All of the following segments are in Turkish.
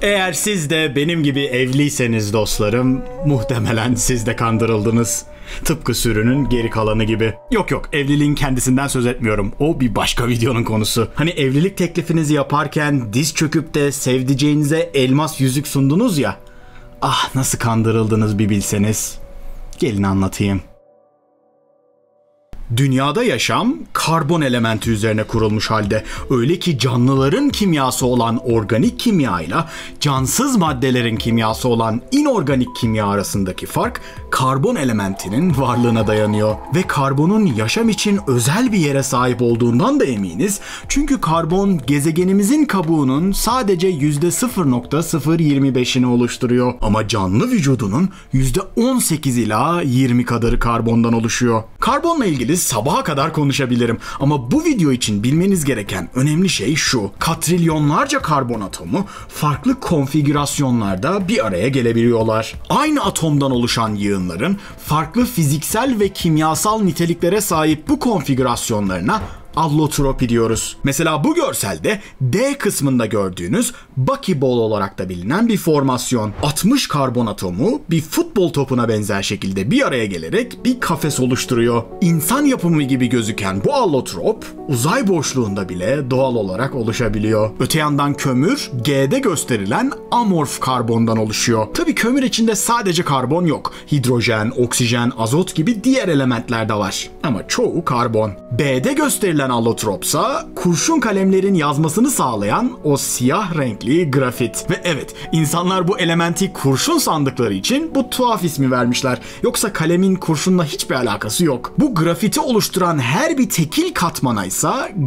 Eğer siz de benim gibi evliyseniz dostlarım, muhtemelen siz de kandırıldınız. Tıpkı sürünün geri kalanı gibi. Yok, evliliğin kendisinden söz etmiyorum. O bir başka videonun konusu. Hani evlilik teklifinizi yaparken diz çöküp de sevdiceğinize elmas yüzük sundunuz ya. Ah, nasıl kandırıldınız bir bilseniz. Gelin anlatayım. Dünyada yaşam karbon elementi üzerine kurulmuş halde. Öyle ki canlıların kimyası olan organik kimya ile cansız maddelerin kimyası olan inorganik kimya arasındaki fark karbon elementinin varlığına dayanıyor. Ve karbonun yaşam için özel bir yere sahip olduğundan da eminiz. Çünkü karbon gezegenimizin kabuğunun sadece %0.025'ini oluşturuyor. Ama canlı vücudunun %18 ila 20 kadarı karbondan oluşuyor. Karbonla ilgili sabaha kadar konuşabilirim ama bu video için bilmeniz gereken önemli şey şu: katrilyonlarca karbon atomu farklı konfigürasyonlarda bir araya gelebiliyorlar. Aynı atomdan oluşan yığınların farklı fiziksel ve kimyasal niteliklere sahip bu konfigürasyonlarına allotropi diyoruz. Mesela bu görselde D kısmında gördüğünüz buckyball olarak da bilinen bir formasyon. 60 karbon atomu bir futbol topuna benzer şekilde bir araya gelerek bir kafes oluşturuyor. İnsan yapımı gibi gözüken bu allotrop uzay boşluğunda bile doğal olarak oluşabiliyor. Öte yandan kömür G'de gösterilen amorf karbondan oluşuyor. Tabii kömür içinde sadece karbon yok. Hidrojen, oksijen, azot gibi diğer elementler de var. Ama çoğu karbon. B'de gösterilen allotropsa kurşun kalemlerin yazmasını sağlayan o siyah renkli grafit. Ve evet, insanlar bu elementi kurşun sandıkları için bu tuhaf ismi vermişler. Yoksa kalemin kurşunla hiçbir alakası yok. Bu grafiti oluşturan her bir tekil katmana ise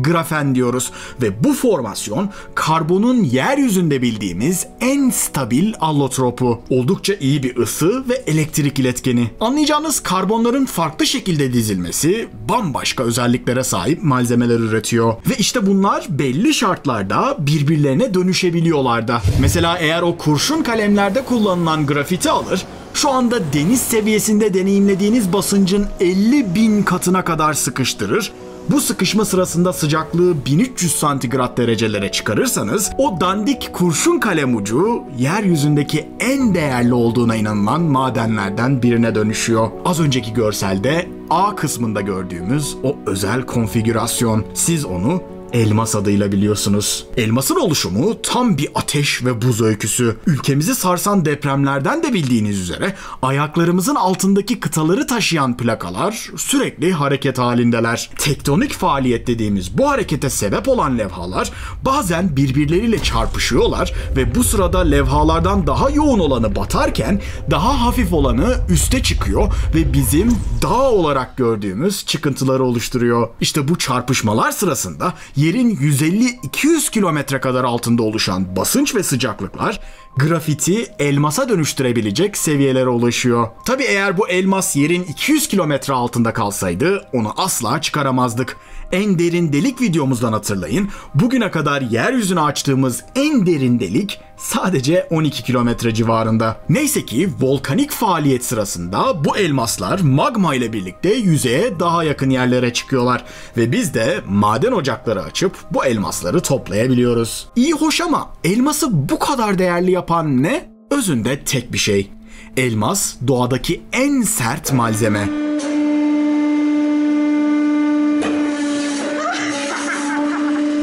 grafen diyoruz. Ve bu formasyon karbonun yeryüzünde bildiğimiz en stabil allotropu. Oldukça iyi bir ısı ve elektrik iletkeni. Anlayacağınız karbonların farklı şekilde dizilmesi bambaşka özelliklere sahip malzemeler üretiyor. Ve işte bunlar belli şartlarda birbirlerine dönüşebiliyorlar da. Mesela eğer o kurşun kalemlerde kullanılan grafiti alır, şu anda deniz seviyesinde deneyimlediğiniz basıncın 50.000 katına kadar sıkıştırır. Bu sıkışma sırasında sıcaklığı 1300 santigrat derecelere çıkarırsanız o dandik kurşun kalem ucu yeryüzündeki en değerli olduğuna inanılan madenlerden birine dönüşüyor. Az önceki görselde A kısmında gördüğümüz o özel konfigürasyon. Siz onu elmas adıyla biliyorsunuz. Elmasın oluşumu tam bir ateş ve buz öyküsü. Ülkemizi sarsan depremlerden de bildiğiniz üzere ayaklarımızın altındaki kıtaları taşıyan plakalar sürekli hareket halindeler. Tektonik faaliyet dediğimiz bu harekete sebep olan levhalar bazen birbirleriyle çarpışıyorlar ve bu sırada levhalardan daha yoğun olanı batarken daha hafif olanı üste çıkıyor ve bizim dağ olarak gördüğümüz çıkıntıları oluşturuyor. İşte bu çarpışmalar sırasında yerin 150-200 kilometre kadar altında oluşan basınç ve sıcaklıklar grafiti elmasa dönüştürebilecek seviyelere ulaşıyor. Tabii eğer bu elmas yerin 200 kilometre altında kalsaydı onu asla çıkaramazdık. En derin delik videomuzdan hatırlayın. Bugüne kadar yeryüzüne açtığımız en derin delik sadece 12 kilometre civarında. Neyse ki volkanik faaliyet sırasında bu elmaslar magma ile birlikte yüzeye daha yakın yerlere çıkıyorlar. Ve biz de maden ocakları açıp bu elmasları toplayabiliyoruz. İyi hoş ama elması bu kadar değerli yapan ne? Özünde tek bir şey. Elmas doğadaki en sert malzeme.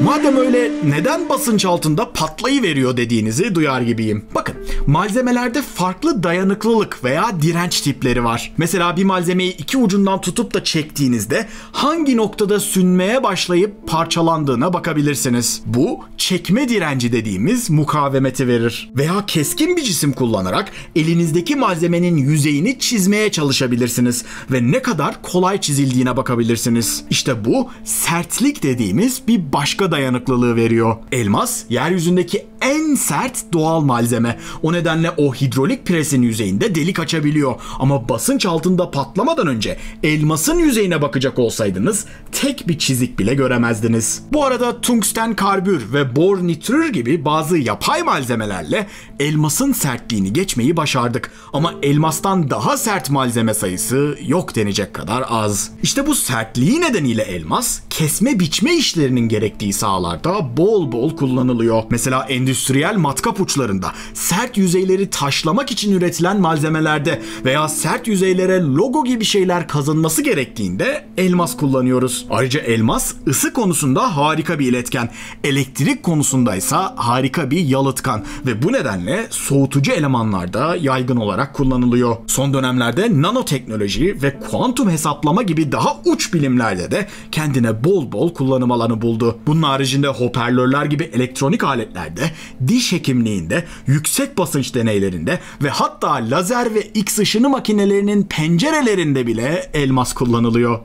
Madem öyle neden basınç altında patlayıveriyor dediğinizi duyar gibiyim. Bakın, malzemelerde farklı dayanıklılık veya direnç tipleri var. Mesela bir malzemeyi iki ucundan tutup da çektiğinizde hangi noktada sünmeye başlayıp parçalandığına bakabilirsiniz. Bu çekme direnci dediğimiz mukavemeti verir. Veya keskin bir cisim kullanarak elinizdeki malzemenin yüzeyini çizmeye çalışabilirsiniz ve ne kadar kolay çizildiğine bakabilirsiniz. İşte bu sertlik dediğimiz bir başka dayanıklılığı veriyor. Elmas yeryüzündeki en sert doğal malzeme. O nedenle o hidrolik presin yüzeyinde delik açabiliyor. Ama basınç altında patlamadan önce elmasın yüzeyine bakacak olsaydınız tek bir çizik bile göremezdiniz. Bu arada tungsten karbür ve bor nitrür gibi bazı yapay malzemelerle elmasın sertliğini geçmeyi başardık. Ama elmastan daha sert malzeme sayısı yok denecek kadar az. İşte bu sertliği nedeniyle elmas kesme biçme işlerinin gerektiği sahalarda bol bol kullanılıyor. Mesela endüstriyel matkap uçlarında, sert yüzeyleri taşlamak için üretilen malzemelerde veya sert yüzeylere logo gibi şeyler kazınması gerektiğinde elmas kullanıyoruz. Ayrıca elmas ısı konusunda harika bir iletken, elektrik konusundaysa harika bir yalıtkan ve bu nedenle soğutucu elemanlarda yaygın olarak kullanılıyor. Son dönemlerde nanoteknoloji ve kuantum hesaplama gibi daha uç bilimlerde de kendine bol bol kullanım alanı buldu. Bunun haricinde hoparlörler gibi elektronik aletlerde, diş hekimliğinde, yüksek basınç deneylerinde ve hatta lazer ve X ışını makinelerinin pencerelerinde bile elmas kullanılıyor.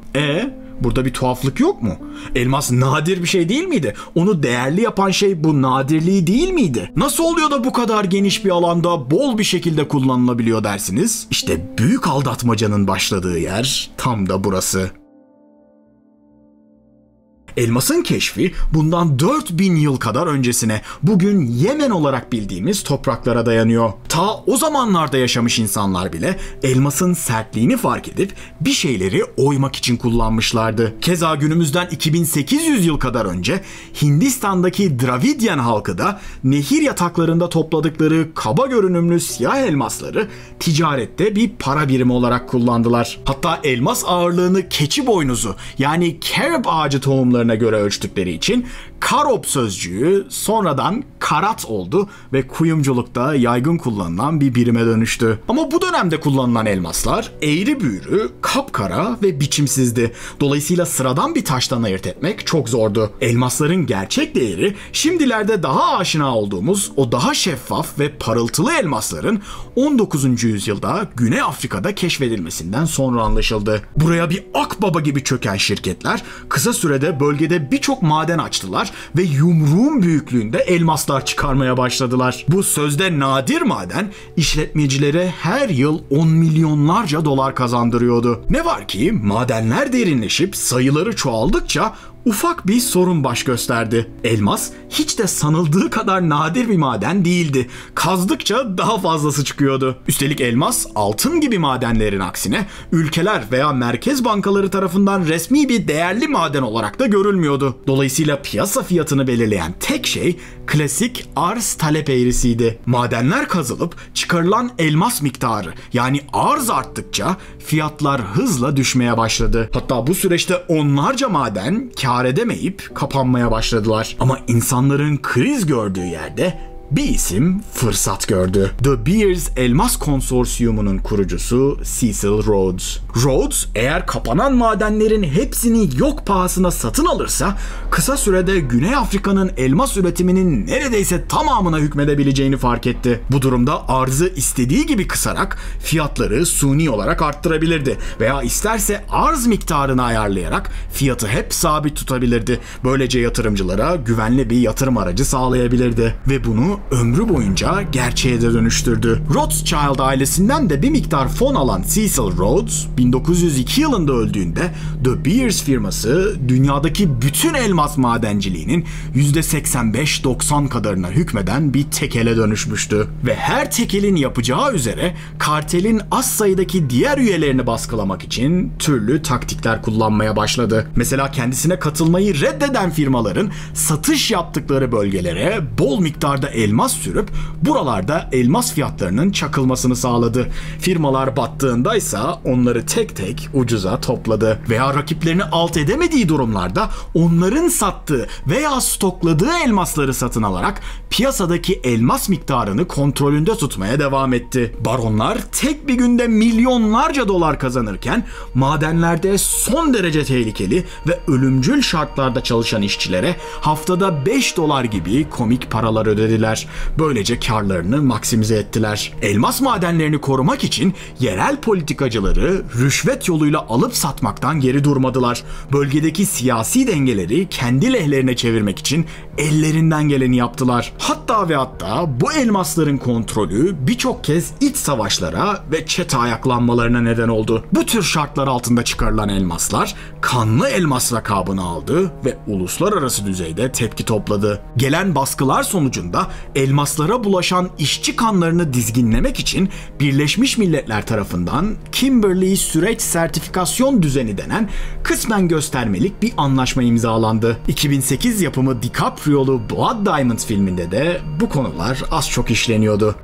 Burada bir tuhaflık yok mu? Elmas nadir bir şey değil miydi? Onu değerli yapan şey bu nadirliği değil miydi? Nasıl oluyor da bu kadar geniş bir alanda bol bir şekilde kullanılabiliyor dersiniz? İşte büyük aldatmacanın başladığı yer tam da burası. Elmasın keşfi bundan 4000 yıl kadar öncesine, bugün Yemen olarak bildiğimiz topraklara dayanıyor. Ta o zamanlarda yaşamış insanlar bile elmasın sertliğini fark edip bir şeyleri oymak için kullanmışlardı. Keza günümüzden 2800 yıl kadar önce Hindistan'daki Dravidyan halkı da nehir yataklarında topladıkları kaba görünümlü siyah elmasları ticarette bir para birimi olarak kullandılar. Hatta elmas ağırlığını keçi boynuzu yani carob ağacı tohumları göre ölçtükleri için karob sözcüğü sonradan karat oldu ve kuyumculukta yaygın kullanılan bir birime dönüştü. Ama bu dönemde kullanılan elmaslar eğri büğrü, kapkara ve biçimsizdi. Dolayısıyla sıradan bir taştan ayırt etmek çok zordu. Elmasların gerçek değeri şimdilerde daha aşina olduğumuz o daha şeffaf ve parıltılı elmasların 19. yüzyılda Güney Afrika'da keşfedilmesinden sonra anlaşıldı. Buraya bir akbaba gibi çöken şirketler kısa sürede bölgede birçok maden açtılar ve yumruğun büyüklüğünde elmaslar çıkarmaya başladılar. Bu sözde nadir maden işletmecilere her yıl 10 milyonlarca dolar kazandırıyordu. Ne var ki madenler derinleşip sayıları çoğaldıkça ufak bir sorun baş gösterdi. Elmas hiç de sanıldığı kadar nadir bir maden değildi. Kazdıkça daha fazlası çıkıyordu. Üstelik elmas altın gibi madenlerin aksine ülkeler veya merkez bankaları tarafından resmi bir değerli maden olarak da görülmüyordu. Dolayısıyla piyasa fiyatını belirleyen tek şey klasik arz talep eğrisiydi. Madenler kazılıp çıkarılan elmas miktarı yani arz arttıkça fiyatlar hızla düşmeye başladı. Hatta bu süreçte onlarca maden kâr edemeyip kapanmaya başladılar. Ama insanların kriz gördüğü yerde bir isim fırsat gördü. De Beers Elmas Konsorsiyumu'nun kurucusu Cecil Rhodes. Rhodes eğer kapanan madenlerin hepsini yok pahasına satın alırsa kısa sürede Güney Afrika'nın elmas üretiminin neredeyse tamamına hükmedebileceğini fark etti. Bu durumda arzı istediği gibi kısarak fiyatları suni olarak arttırabilirdi veya isterse arz miktarını ayarlayarak fiyatı hep sabit tutabilirdi. Böylece yatırımcılara güvenli bir yatırım aracı sağlayabilirdi ve bunu ömrü boyunca gerçeğe de dönüştürdü. Rothschild ailesinden de bir miktar fon alan Cecil Rhodes 1902 yılında öldüğünde De Beers firması dünyadaki bütün elmas madenciliğinin %85-90 kadarına hükmeden bir tekele dönüşmüştü. Ve her tekelin yapacağı üzere kartelin az sayıdaki diğer üyelerini baskılamak için türlü taktikler kullanmaya başladı. Mesela kendisine katılmayı reddeden firmaların satış yaptıkları bölgelere bol miktarda elmas sürüp buralarda elmas fiyatlarının çakılmasını sağladı. Firmalar battığındaysa onları tek tek ucuza topladı. Veya rakiplerini alt edemediği durumlarda onların sattığı veya stokladığı elmasları satın alarak piyasadaki elmas miktarını kontrolünde tutmaya devam etti. Baronlar tek bir günde milyonlarca dolar kazanırken madenlerde son derece tehlikeli ve ölümcül şartlarda çalışan işçilere haftada 5 dolar gibi komik paralar ödediler. Böylece karlarını maksimize ettiler. Elmas madenlerini korumak için yerel politikacıları rüşvet yoluyla alıp satmaktan geri durmadılar. Bölgedeki siyasi dengeleri kendi lehlerine çevirmek için ellerinden geleni yaptılar. Hatta ve hatta bu elmasların kontrolü birçok kez iç savaşlara ve çete ayaklanmalarına neden oldu. Bu tür şartlar altında çıkarılan elmaslar kanlı elmas lakabını aldı ve uluslararası düzeyde tepki topladı. Gelen baskılar sonucunda elmaslara bulaşan işçi kanlarını dizginlemek için Birleşmiş Milletler tarafından Kimberley Süreç Sertifikasyon Düzeni denen kısmen göstermelik bir anlaşma imzalandı. 2008 yapımı DiCaprio'lu Blood Diamond filminde de bu konular az çok işleniyordu.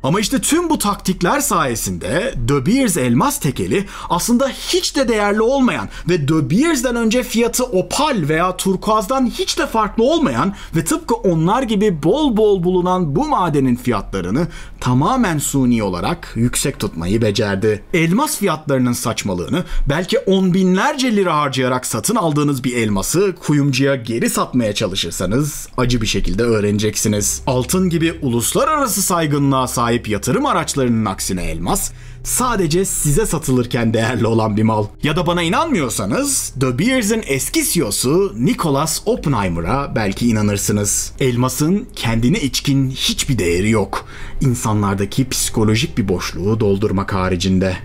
Ama işte tüm bu taktikler sayesinde De Beers elmas tekeli aslında hiç de değerli olmayan ve De Beers'den önce fiyatı opal veya turkuazdan hiç de farklı olmayan ve tıpkı onlar gibi bol bol bulunan bu madenin fiyatlarını tamamen suni olarak yüksek tutmayı becerdi. Elmas fiyatlarının saçmalığını belki on binlerce lira harcayarak satın aldığınız bir elması kuyumcuya geri satmaya çalışırsanız acı bir şekilde öğreneceksiniz. Altın gibi uluslararası saygınlığa sahip yatırım araçlarının aksine elmas sadece size satılırken değerli olan bir mal. Ya da bana inanmıyorsanız De Beers'in eski CEO'su Nicholas Oppenheimer'a belki inanırsınız. Elmasın kendine içkin hiçbir değeri yok. İnsanlardaki psikolojik bir boşluğu doldurmak haricinde.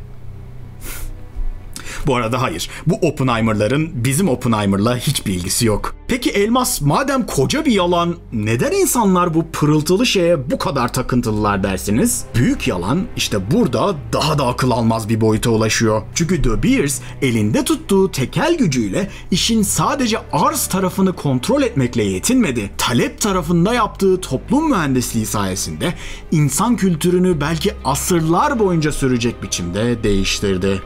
Bu arada hayır, bu Oppenheimer'ların bizim Oppenheimer'la hiçbir ilgisi yok. Peki elmas madem koca bir yalan, neden insanlar bu pırıltılı şeye bu kadar takıntılılar dersiniz? Büyük yalan işte burada daha da akıl almaz bir boyuta ulaşıyor. Çünkü De Beers elinde tuttuğu tekel gücüyle işin sadece arz tarafını kontrol etmekle yetinmedi. Talep tarafında yaptığı toplum mühendisliği sayesinde insan kültürünü belki asırlar boyunca sürecek biçimde değiştirdi.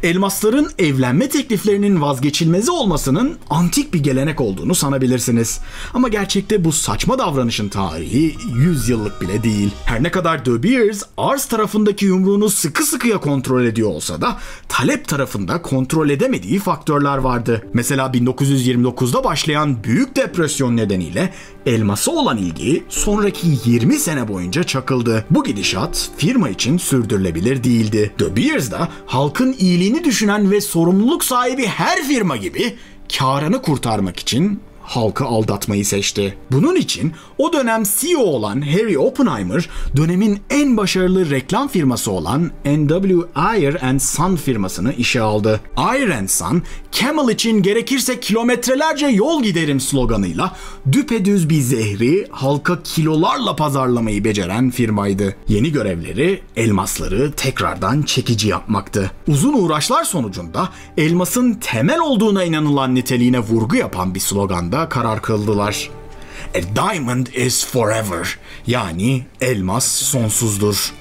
Elmasların evlenme tekliflerinin vazgeçilmezi olmasının antik bir gelenek olduğunu sanabilirsiniz. Ama gerçekte bu saçma davranışın tarihi 100 yıllık bile değil. Her ne kadar De Beers arz tarafındaki yumruğunu sıkı sıkıya kontrol ediyor olsa da talep tarafında kontrol edemediği faktörler vardı. Mesela 1929'da başlayan Büyük Depresyon nedeniyle elmasa olan ilgi sonraki 20 sene boyunca çakıldı. Bu gidişat firma için sürdürülebilir değildi. De Beers da halkın iyiliğini düşünen ve sorumluluk sahibi her firma gibi karını kurtarmak için halkı aldatmayı seçti. Bunun için o dönem CEO olan Harry Oppenheimer, dönemin en başarılı reklam firması olan N.W. Ayer & Son firmasını işe aldı. Ayer & Son, Camel için gerekirse kilometrelerce yol giderim sloganıyla düpedüz bir zehri halka kilolarla pazarlamayı beceren firmaydı. Yeni görevleri elmasları tekrardan çekici yapmaktı. Uzun uğraşlar sonucunda elmasın temel olduğuna inanılan niteliğine vurgu yapan bir sloganda karar kıldılar. A diamond is forever. Yani elmas sonsuzdur.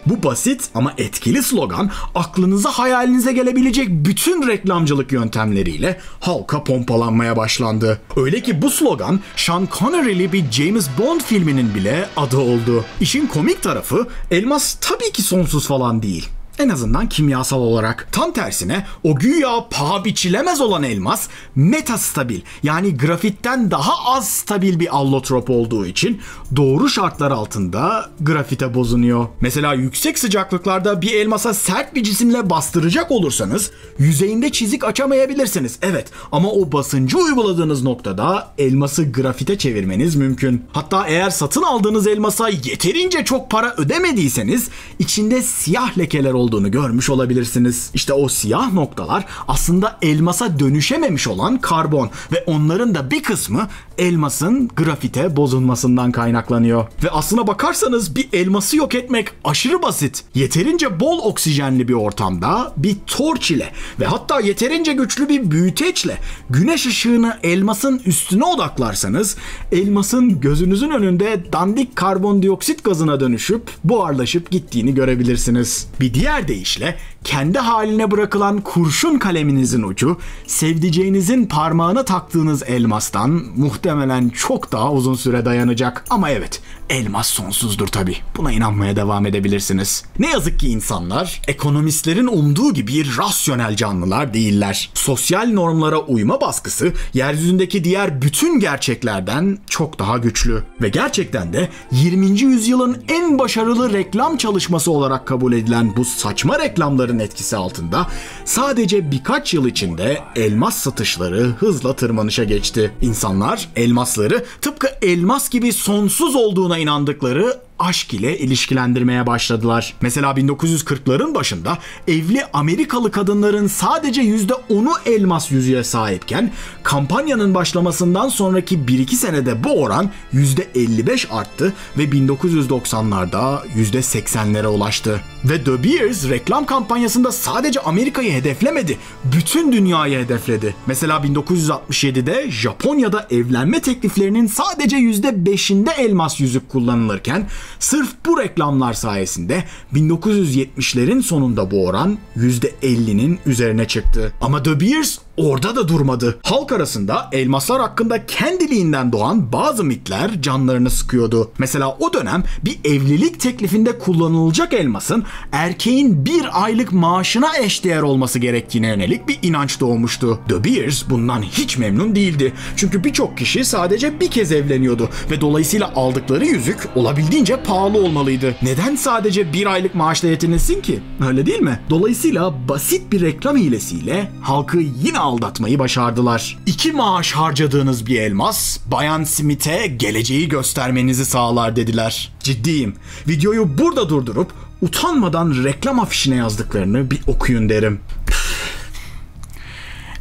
Bu basit ama etkili slogan aklınıza hayalinize gelebilecek bütün reklamcılık yöntemleriyle halka pompalanmaya başlandı. Öyle ki bu slogan Sean Connery'li bir James Bond filminin bile adı oldu. İşin komik tarafı elmas tabii ki sonsuz falan değil. En azından kimyasal olarak. Tam tersine o güya paha biçilemez olan elmas metastabil, yani grafitten daha az stabil bir allotrop olduğu için doğru şartlar altında grafite bozunuyor. Mesela yüksek sıcaklıklarda bir elmasa sert bir cisimle bastıracak olursanız yüzeyinde çizik açamayabilirsiniz. Evet, ama o basıncı uyguladığınız noktada elması grafite çevirmeniz mümkün. Hatta eğer satın aldığınız elmasa yeterince çok para ödemediyseniz içinde siyah lekeler olduğunu görmüş olabilirsiniz. İşte o siyah noktalar aslında elmasa dönüşememiş olan karbon ve onların da bir kısmı elmasın grafite bozulmasından kaynaklanıyor. Ve aslına bakarsanız bir elması yok etmek aşırı basit. Yeterince bol oksijenli bir ortamda bir torç ile ve hatta yeterince güçlü bir büyüteçle güneş ışığını elmasın üstüne odaklarsanız elmasın gözünüzün önünde dandik karbondioksit gazına dönüşüp buharlaşıp gittiğini görebilirsiniz. Bir diğer deyişle kendi haline bırakılan kurşun kaleminizin ucu sevdiceğinizin parmağına taktığınız elmastan muhtemelen çok daha uzun süre dayanacak. Ama evet, elmas sonsuzdur tabii. Buna inanmaya devam edebilirsiniz. Ne yazık ki insanlar ekonomistlerin umduğu gibi rasyonel canlılar değiller. Sosyal normlara uyma baskısı yeryüzündeki diğer bütün gerçeklerden çok daha güçlü. Ve gerçekten de 20. yüzyılın en başarılı reklam çalışması olarak kabul edilen bu saçma reklamların etkisi altında sadece birkaç yıl içinde elmas satışları hızla tırmanışa geçti. İnsanlar elmasları tıpkı elmas gibi sonsuz olduğuna inandıkları aşk ile ilişkilendirmeye başladılar. Mesela 1940'ların başında evli Amerikalı kadınların sadece %10'u elmas yüzüğe sahipken kampanyanın başlamasından sonraki 1-2 senede bu oran %55 arttı ve 1990'larda %80'lere ulaştı. Ve De Beers reklam kampanyasında sadece Amerika'yı hedeflemedi, bütün dünyayı hedefledi. Mesela 1967'de Japonya'da evlenme tekliflerinin sadece %5'inde elmas yüzük kullanılırken sırf bu reklamlar sayesinde 1970'lerin sonunda bu oran %50'nin üzerine çıktı. Ama De Beers orada da durmadı. Halk arasında elmaslar hakkında kendiliğinden doğan bazı mitler canlarını sıkıyordu. Mesela o dönem bir evlilik teklifinde kullanılacak elmasın erkeğin bir aylık maaşına eşdeğer olması gerektiğine yönelik bir inanç doğmuştu. De Beers bundan hiç memnun değildi. Çünkü birçok kişi sadece bir kez evleniyordu ve dolayısıyla aldıkları yüzük olabildiğince pahalı olmalıydı. Neden sadece bir aylık maaşla yetinilsin ki? Öyle değil mi? Dolayısıyla basit bir reklam hilesiyle halkı yine aldatmayı başardılar. 2 maaş harcadığınız bir elmas, Bayan Smith'e geleceği göstermenizi sağlar dediler. Ciddiyim. Videoyu burada durdurup utanmadan reklam afişine yazdıklarını bir okuyun derim.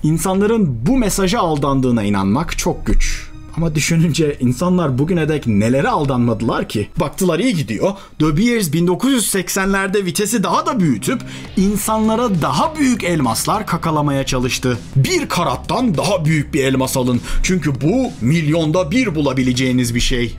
İnsanların bu mesaja aldandığına inanmak çok güç. Ama düşününce insanlar bugüne dek nelere aldanmadılar ki? Baktılar iyi gidiyor. De Beers 1980'lerde vitesi daha da büyütüp insanlara daha büyük elmaslar kakalamaya çalıştı. 1 karattan daha büyük bir elmas alın. Çünkü bu milyonda bir bulabileceğiniz bir şey.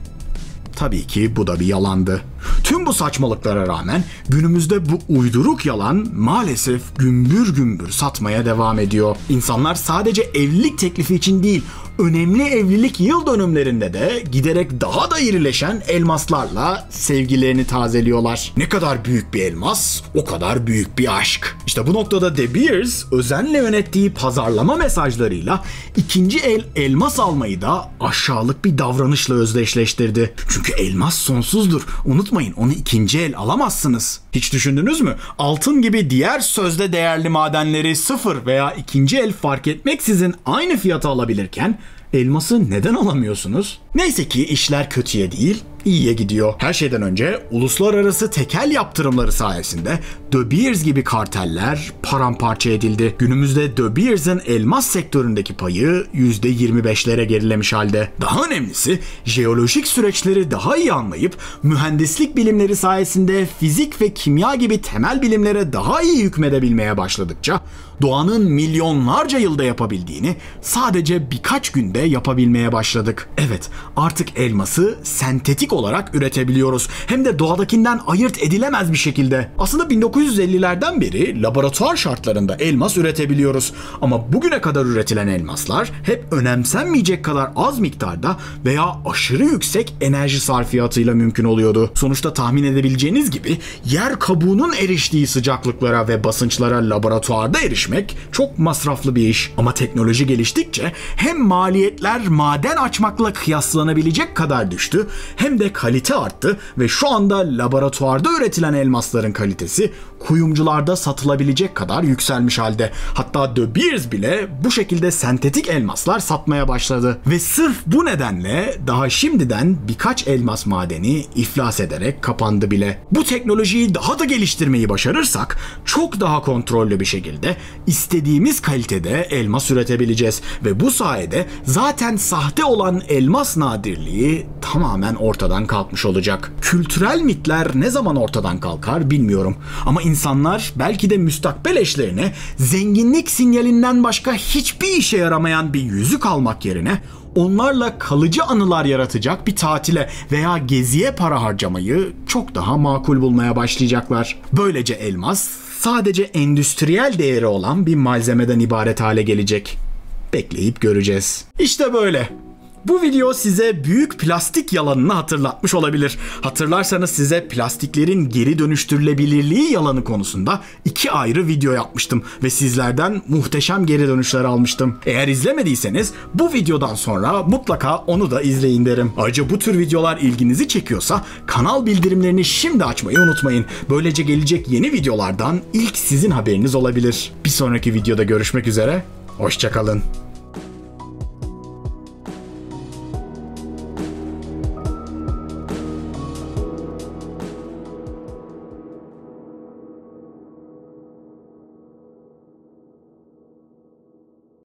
Tabii ki bu da bir yalandı. Tüm bu saçmalıklara rağmen günümüzde bu uyduruk yalan maalesef gümbür gümbür satmaya devam ediyor. İnsanlar sadece evlilik teklifi için değil, önemli evlilik yıl dönümlerinde de giderek daha da irileşen elmaslarla sevgilerini tazeliyorlar. Ne kadar büyük bir elmas, o kadar büyük bir aşk. İşte bu noktada De Beers özenle yönettiği pazarlama mesajlarıyla ikinci el elmas almayı da aşağılık bir davranışla özdeşleştirdi. Çünkü elmas sonsuzdur. Unutmayın, onu ikinci el alamazsınız. Hiç düşündünüz mü? Altın gibi diğer sözde değerli madenleri sıfır veya ikinci el fark etmeksizin aynı fiyata alabilirken elması neden alamıyorsunuz? Neyse ki işler kötüye değil, iyiye gidiyor. Her şeyden önce uluslararası tekel yaptırımları sayesinde De Beers gibi karteller paramparça edildi. Günümüzde De Beers'in elmas sektöründeki payı %25'lere gerilemiş halde. Daha önemlisi, jeolojik süreçleri daha iyi anlayıp mühendislik bilimleri sayesinde fizik ve kimya gibi temel bilimlere daha iyi hükmedebilmeye başladıkça doğanın milyonlarca yılda yapabildiğini sadece birkaç günde yapabilmeye başladık. Evet, artık elması sentetik olarak üretebiliyoruz. Hem de doğadakinden ayırt edilemez bir şekilde. Aslında 1950'lerden beri laboratuvar şartlarında elmas üretebiliyoruz. Ama bugüne kadar üretilen elmaslar hep önemsenmeyecek kadar az miktarda veya aşırı yüksek enerji sarfiyatıyla mümkün oluyordu. Sonuçta tahmin edebileceğiniz gibi yer kabuğunun eriştiği sıcaklıklara ve basınçlara laboratuvarda erişmek çok masraflı bir iş. Ama teknoloji geliştikçe hem maliyetler maden açmakla kıyaslanabilecek kadar düştü hem de kalite arttı ve şu anda laboratuvarda üretilen elmasların kalitesi kuyumcularda satılabilecek kadar yükselmiş halde. Hatta De Beers bile bu şekilde sentetik elmaslar satmaya başladı. Ve sırf bu nedenle daha şimdiden birkaç elmas madeni iflas ederek kapandı bile. Bu teknolojiyi daha da geliştirmeyi başarırsak çok daha kontrollü bir şekilde istediğimiz kalitede elmas üretebileceğiz ve bu sayede zaten sahte olan elmas nadirliği tamamen ortadan kalkmış olacak. Kültürel mitler ne zaman ortadan kalkar bilmiyorum. Ama insanlar belki de müstakbel eşlerine zenginlik sinyalinden başka hiçbir işe yaramayan bir yüzük almak yerine onlarla kalıcı anılar yaratacak bir tatile veya geziye para harcamayı çok daha makul bulmaya başlayacaklar. Böylece elmas sadece endüstriyel değeri olan bir malzemeden ibaret hale gelecek. Bekleyip göreceğiz. İşte böyle. Bu video size büyük plastik yalanını hatırlatmış olabilir. Hatırlarsanız size plastiklerin geri dönüştürülebilirliği yalanı konusunda 2 ayrı video yapmıştım ve sizlerden muhteşem geri dönüşler almıştım. Eğer izlemediyseniz bu videodan sonra mutlaka onu da izleyin derim. Ayrıca bu tür videolar ilginizi çekiyorsa kanal bildirimlerini şimdi açmayı unutmayın. Böylece gelecek yeni videolardan ilk sizin haberiniz olabilir. Bir sonraki videoda görüşmek üzere, hoşça kalın.